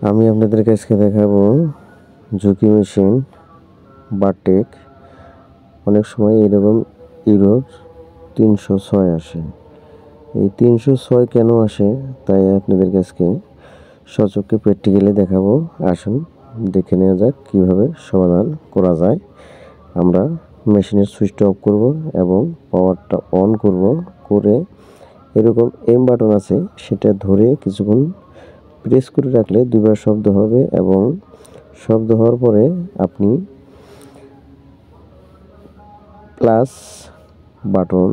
আমি আপনাদেরকে আজকে দেখাবো ঝুঁকি মেশিন বারটেক। অনেক সময় এরকম ইউরোর 306 আসে। এই 306 কেন আসে তাই আপনাদেরকে আজকে সচক্ষে প্র্যাকটিক্যালি দেখাবো। আসুন দেখে নেওয়া যাক কীভাবে সমাধান করা যায়। আমরা মেশিনের সুইচটা অফ করব এবং পাওয়ারটা অন করব। করে এরকম এম বাটন আছে সেটা ধরে কিছুক্ষণ প্রেস করে রাখলে দুইবার শব্দ হবে এবং শব্দ হওয়ার পরে আপনি প্লাস বাটন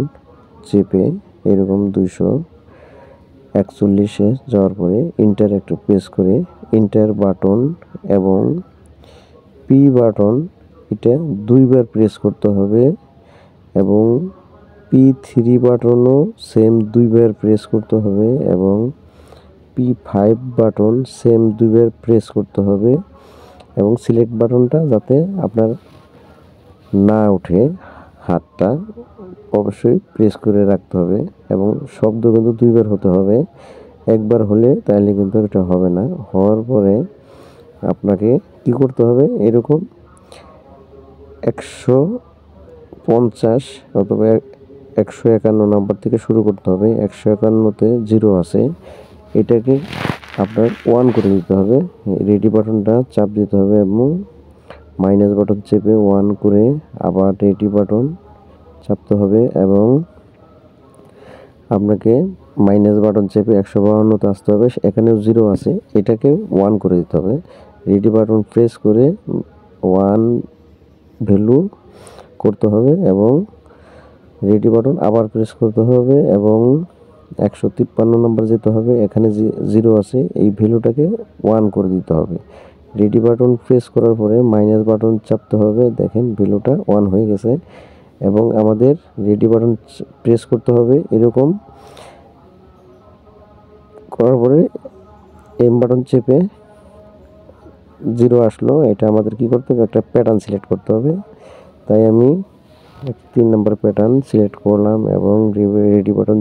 চেপে এরকম 241 যাওয়ার পরে ইন্টার একটু প্রেস করে ইন্টার বাটন এবং পি বাটন এটা দুইবার প্রেস করতে হবে এবং P3 বাটনও সেম দুইবার প্রেস করতে হবে এবং P5 বাটন সেম দুইবার প্রেস করতে হবে এবং সিলেক্ট বাটনটা যাতে আপনার না ওঠে হাতটা অবশ্যই প্রেস করে রাখতে হবে এবং শব্দ কিন্তু দুইবার হতে হবে। একবার হলে তাহলে কিন্তু এটা হবে না। হওয়ার পরে আপনাকে কি করতে হবে, এরকম 150 অথবা 151 নাম্বার থেকে শুরু করতে হবে। 151তে 0 আছে, এটাকে আপনার 1 করে দিতে হবে। রেডি বাটনটা চাপ দিতে হবে এবং মাইনাস বাটন চেপে 1 করে আবার রেডি বাটন চাপতে হবে এবং আপনাকে মাইনাস বাটন চেপে 152তে আসতে হবে। এখানেও 0 আছে, এটাকে 1 করে দিতে হবে। রেডি বাটন প্রেস করে 1 ভ্যালু করতে হবে এবং রেডি বাটন আবার প্রেস করতে হবে এবং 153 নম্বর যেতে হবে। এখানে 0 আছে, এই ভ্যালুটাকে 1 করে দিতে হবে। রেডি বাটন প্রেস করার পরে মাইনাস বাটন চাপতে হবে। দেখেন ভ্যালুটা 1 হয়ে গেছে এবং আমাদের রেডি বাটন প্রেস করতে হবে। এরকম করার পরে এম বাটন চেপে 0 আসলো, এটা আমাদের কি করতে হবে, একটা প্যাটার্ন সিলেক্ট করতে হবে। তাই আমি 3 নম্বর প্যাটার্ন সিলেক্ট করলাম এবং রেডি বাটন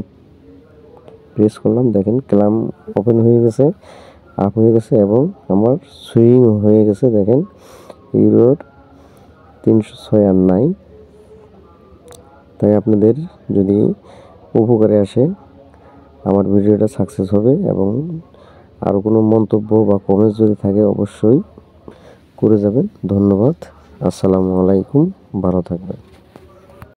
প্রেস করলাম। দেখেন ক্লাম ওপেন হয়ে গেছে, আপ হয়ে গেছে এবং আমার সুইং হয়ে গেছে। দেখেন ইউরোর 306 আর নাই। তাই আপনাদের যদি উপকারে আসে আমার ভিডিওটা সাকসেস হবে এবং আরও কোনো মন্তব্য বা কমেন্টস যদি থাকে অবশ্যই করে যাবেন। ধন্যবাদ। আসসালামু আলাইকুম, ভালো থাকবেন।